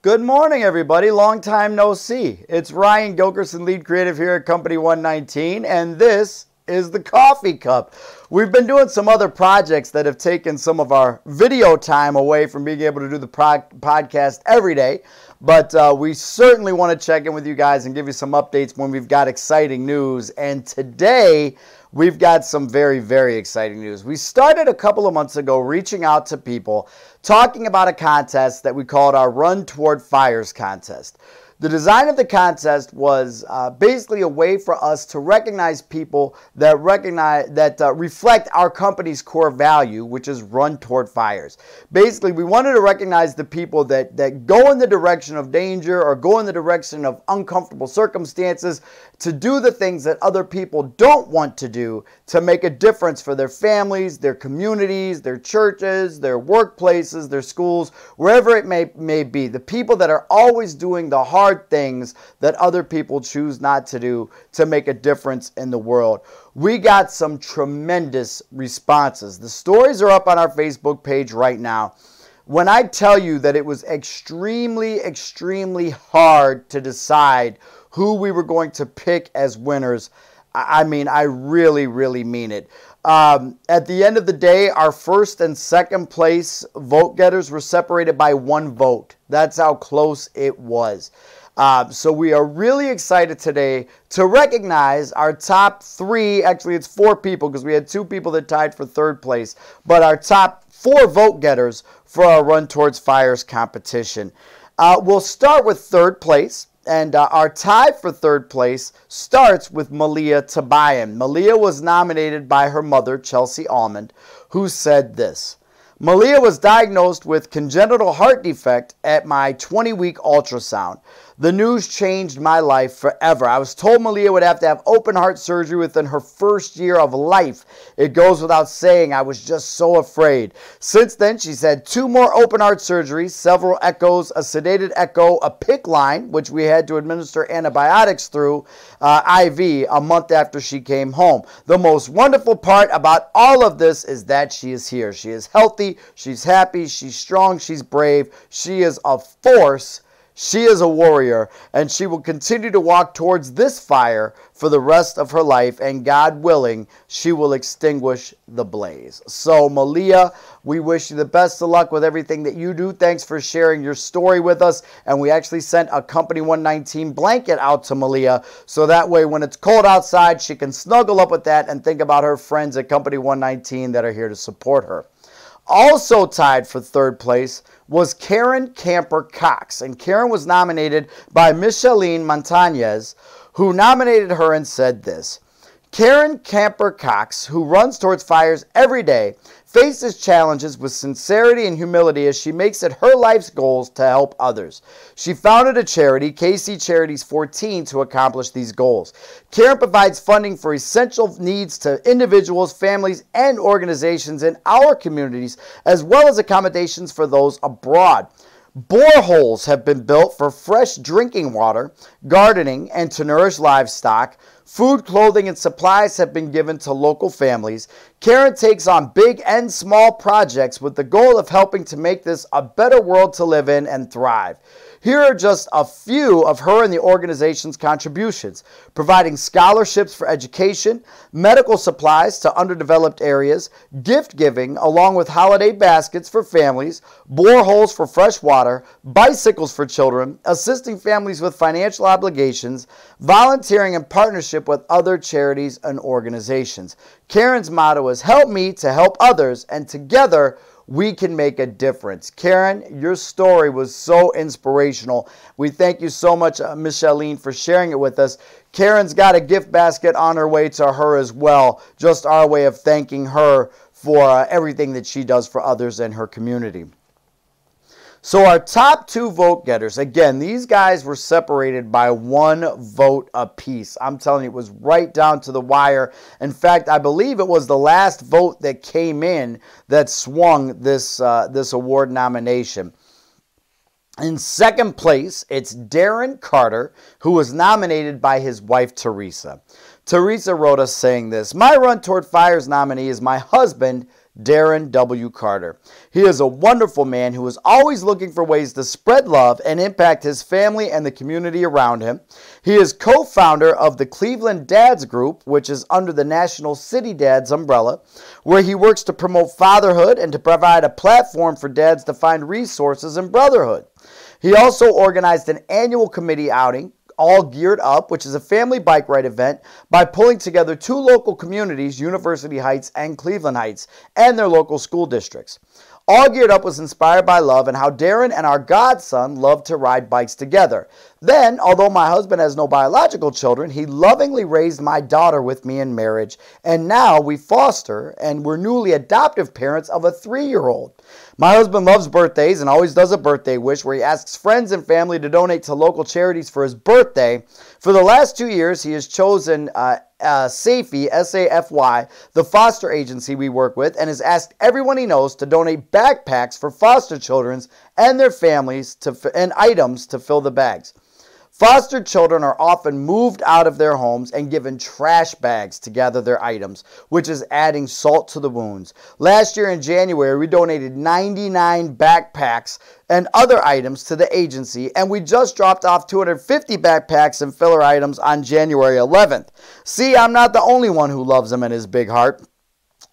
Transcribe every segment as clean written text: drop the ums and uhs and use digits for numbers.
Good morning, everybody. Long time no see. It's Ryan Gilkerson, lead creative here at Company 119, and this is the Coffee Cup. We've been doing some other projects that have taken some of our video time away from being able to do the podcast every day, but we certainly want to check in with you guys and give you some updates when we've got exciting news. And today, we've got some very, very exciting news. We started a couple of months ago reaching out to people, talking about a contest that we called our Run Toward Fires contest. The design of the contest was basically a way for us to recognize people that reflect our company's core value, which is run toward fires. Basically, we wanted to recognize the people that go in the direction of danger or go in the direction of uncomfortable circumstances to do the things that other people don't want to do to make a difference for their families, their communities, their churches, their workplaces, their schools, wherever it may be. The people that are always doing the hard things that other people choose not to do to make a difference in the world. We got some tremendous responses. The stories are up on our Facebook page right now. When I tell you that it was extremely, extremely hard to decide who we were going to pick as winners, I mean, I really, really mean it. At the end of the day, our first and second place vote getters were separated by 1 vote. That's how close it was. So we are really excited today to recognize our top 3, actually it's 4 people because we had 2 people that tied for 3rd place, but our top 4 vote getters for our Run Towards Fires competition. We'll start with 3rd place. And our tie for 3rd place starts with Malia Tabayan. Malia was nominated by her mother, Chelsea Almond, who said this: Malia was diagnosed with congenital heart defect at my 20-week ultrasound. The news changed my life forever. I was told Malia would have to have open heart surgery within her first year of life. It goes without saying, I was just so afraid. Since then, she's had 2 more open heart surgeries, several echoes, a sedated echo, a PICC line, which we had to administer antibiotics through IV a month after she came home. The most wonderful part about all of this is that she is here. She is healthy, she's happy, she's strong, she's brave, she is a force. She is a warrior, and she will continue to walk towards this fire for the rest of her life, and God willing, she will extinguish the blaze. So, Malia, we wish you the best of luck with everything that you do. Thanks for sharing your story with us, and we actually sent a Company 119 blanket out to Malia, so that way when it's cold outside, she can snuggle up with that and think about her friends at Company 119 that are here to support her. Also tied for 3rd place was Karen Camper Cox, and Karen was nominated by Micheline Montañez, who nominated her and said this: Karen Camper Cox, who runs towards fires every day, faces challenges with sincerity and humility as she makes it her life's goals to help others. She founded a charity, KC Charities 14, to accomplish these goals. Karen provides funding for essential needs to individuals, families, and organizations in our communities, as well as accommodations for those abroad. Boreholes have been built for fresh drinking water, gardening, and to nourish livestock. Food, clothing, and supplies have been given to local families. Karen takes on big and small projects with the goal of helping to make this a better world to live in and thrive. Here are just a few of her and the organization's contributions: providing scholarships for education, medical supplies to underdeveloped areas, gift giving along with holiday baskets for families, boreholes for fresh water, bicycles for children, assisting families with financial obligations, volunteering in partnership with other charities and organizations. Karen's motto is help me to help others, and together we can make a difference. Karen, your story was so inspirational. We thank you so much, Micheline, for sharing it with us. Karen's got a gift basket on her way to her as well. Just our way of thanking her for everything that she does for others in her community. So our top 2 vote getters, again, these guys were separated by 1 vote apiece. I'm telling you, it was right down to the wire. In fact, I believe it was the last vote that came in that swung this award nomination. In 2nd place, it's Darren Carter, who was nominated by his wife, Teresa. Teresa wrote us saying this: My Run Toward Fires nominee is my husband, Darren W. Carter. He is a wonderful man who is always looking for ways to spread love and impact his family and the community around him. He is co-founder of the Cleveland Dads Group, which is under the National City Dads umbrella, where he works to promote fatherhood and to provide a platform for dads to find resources and brotherhood. He also organized an annual committee outing, All Geared Up, which is a family bike ride event, by pulling together two local communities, University Heights and Cleveland Heights, and their local school districts. All Geared Up was inspired by love and how Darren and our godson loved to ride bikes together. Then, although my husband has no biological children, he lovingly raised my daughter with me in marriage, and now we foster and we're newly adoptive parents of a 3-year-old. My husband loves birthdays and always does a birthday wish where he asks friends and family to donate to local charities for his birthday. For the last 2 years, he has chosen SAFY, S-A-F-Y, the foster agency we work with, and has asked everyone he knows to donate backpacks for foster children and their families and items to fill the bags. Foster children are often moved out of their homes and given trash bags to gather their items, which is adding salt to the wounds. Last year in January, we donated 99 backpacks and other items to the agency, and we just dropped off 250 backpacks and filler items on January 11th. See, I'm not the only one who loves him in his big heart.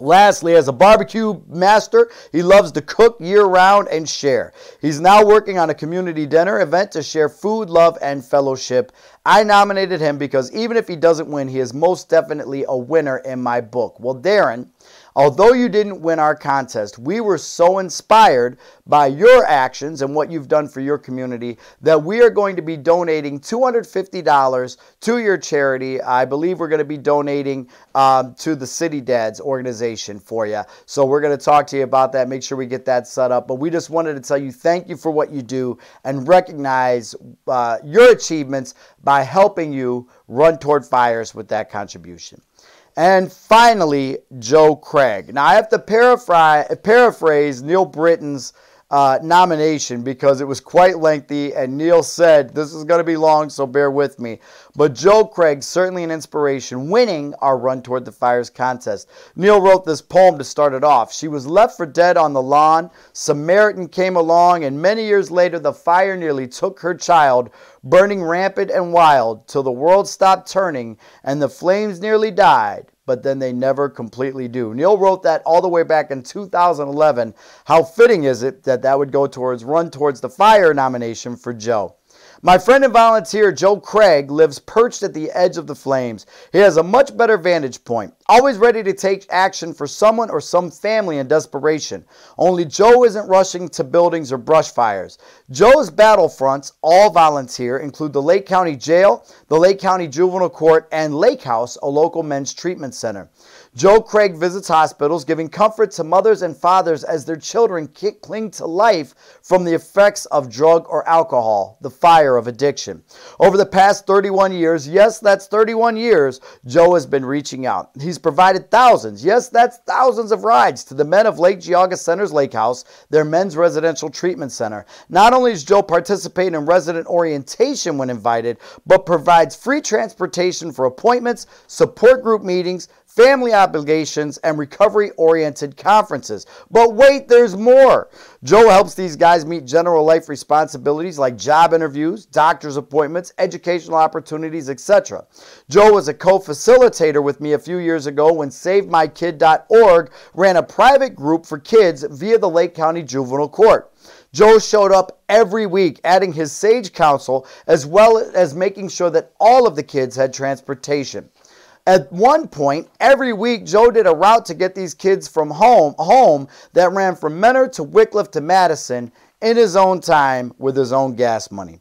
Lastly, as a barbecue master, he loves to cook year-round and share. He's now working on a community dinner event to share food, love, and fellowship. I nominated him because even if he doesn't win, he is most definitely a winner in my book. Well, Darren, although you didn't win our contest, we were so inspired by your actions and what you've done for your community that we are going to be donating $250 to your charity. I believe we're going to be donating to the City Dads organization for you. So we're going to talk to you about that, make sure we get that set up. But we just wanted to tell you thank you for what you do and recognize your achievements by helping you run toward fires with that contribution. And finally, Joe Craig. Now, I have to paraphrase Neil Britton's nomination because it was quite lengthy, and Neil said this is going to be long, so bear with me. But Joe Craig, certainly an inspiration, winning our Run Toward the Fires contest. Neil wrote this poem to start it off. She was left for dead on the lawn. Samaritan came along, and many years later the fire nearly took her child, burning rampant and wild, till the world stopped turning and the flames nearly died. But then they never completely do. Neil wrote that all the way back in 2011. How fitting is it that that would go towards Run Towards the Fire nomination for Joe? My friend and volunteer Joe Craig lives perched at the edge of the flames. He has a much better vantage point, always ready to take action for someone or some family in desperation. Only Joe isn't rushing to buildings or brush fires. Joe's battlefronts, all volunteer, include the Lake County Jail, the Lake County Juvenile Court, and Lake House, a local men's treatment center. Joe Craig visits hospitals, giving comfort to mothers and fathers as their children cling to life from the effects of drug or alcohol, the fire of addiction. Over the past 31 years, yes, that's 31 years, Joe has been reaching out. He's provided thousands, yes, that's thousands of rides to the men of Lake Geauga Center's Lake House, their men's residential treatment center. Not only does Joe participate in resident orientation when invited, but provides free transportation for appointments, support group meetings, family obligations, and recovery-oriented conferences. But wait, there's more. Joe helps these guys meet general life responsibilities like job interviews, doctor's appointments, educational opportunities, etc. Joe was a co-facilitator with me a few years ago when SaveMyKid.org ran a private group for kids via the Lake County Juvenile Court. Joe showed up every week, adding his sage counsel as well as making sure that all of the kids had transportation. At one point, every week, Joe did a route to get these kids from home that ran from Mentor to Wickliffe to Madison in his own time with his own gas money.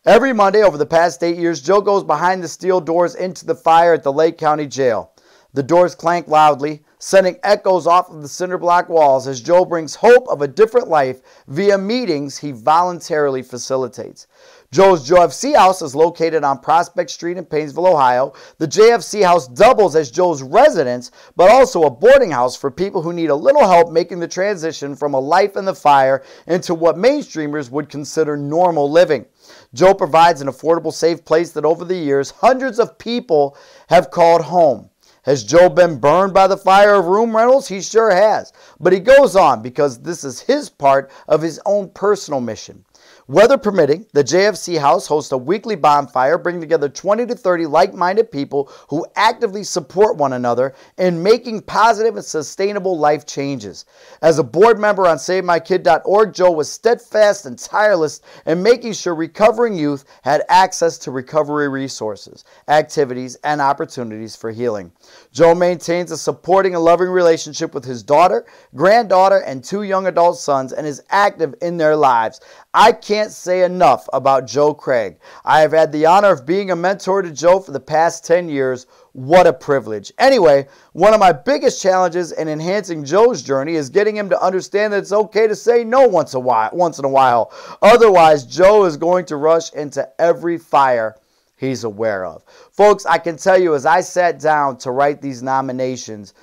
Every Monday over the past 8 years, Joe goes behind the steel doors into the fire at the Lake County Jail. The doors clank loudly, sending echoes off of the cinder block walls as Joe brings hope of a different life via meetings he voluntarily facilitates. Joe's JFC house is located on Prospect Street in Painesville, Ohio. The JFC house doubles as Joe's residence, but also a boarding house for people who need a little help making the transition from a life in the fire into what mainstreamers would consider normal living. Joe provides an affordable, safe place that over the years, hundreds of people have called home. Has Joe been burned by the fire of room rentals? He sure has. But he goes on because this is his part of his own personal mission. Weather permitting, the JFC House hosts a weekly bonfire, bringing together 20 to 30 like-minded people who actively support one another in making positive and sustainable life changes. As a board member on SaveMyKid.org, Joe was steadfast and tireless in making sure recovering youth had access to recovery resources, activities, and opportunities for healing. Joe maintains a supporting and loving relationship with his daughter, granddaughter, and 2 young adult sons, and is active in their lives. I can't say enough about Joe Craig. I have had the honor of being a mentor to Joe for the past 10 years. What a privilege. Anyway, one of my biggest challenges in enhancing Joe's journey is getting him to understand that it's okay to say no once in a while. Otherwise, Joe is going to rush into every fire he's aware of. Folks, I can tell you, as I sat down to write these nominations,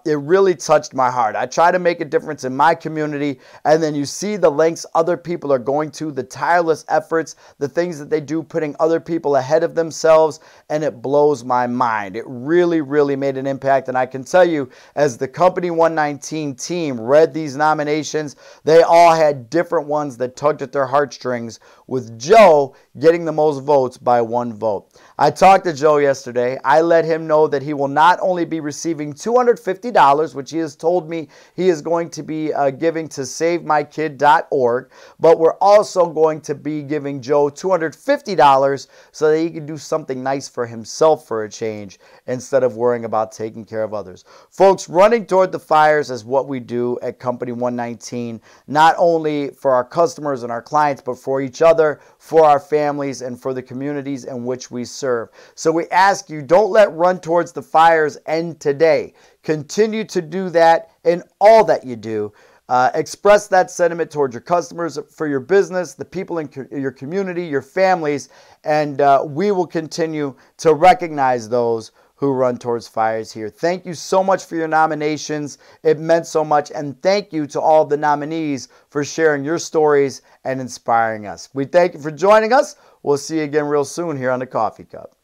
it really touched my heart. I try to make a difference in my community, and then you see the lengths other people are going to, the tireless efforts, the things that they do, putting other people ahead of themselves, and it blows my mind. It really, really made an impact, and I can tell you, as the Company 119 team read these nominations, they all had different ones that tugged at their heartstrings, with Joe getting the most votes by 1 vote. I talked to Joe yesterday. I let him know that he will not only be receiving $250, which he has told me he is going to be giving to SaveMyKid.org, but we're also going to be giving Joe $250 so that he can do something nice for himself for a change instead of worrying about taking care of others. Folks, running toward the fires is what we do at Company 119, not only for our customers and our clients, but for each other, for our families, and for the communities in which we serve. So we ask you, don't let Run Towards the Fires end today. Continue to do that in all that you do. Express that sentiment towards your customers, for your business, the people in your community, your families, and we will continue to recognize those who run towards fires here. Thank you so much for your nominations. It meant so much. And thank you to all the nominees for sharing your stories and inspiring us. We thank you for joining us. We'll see you again real soon here on the Coffee Cup.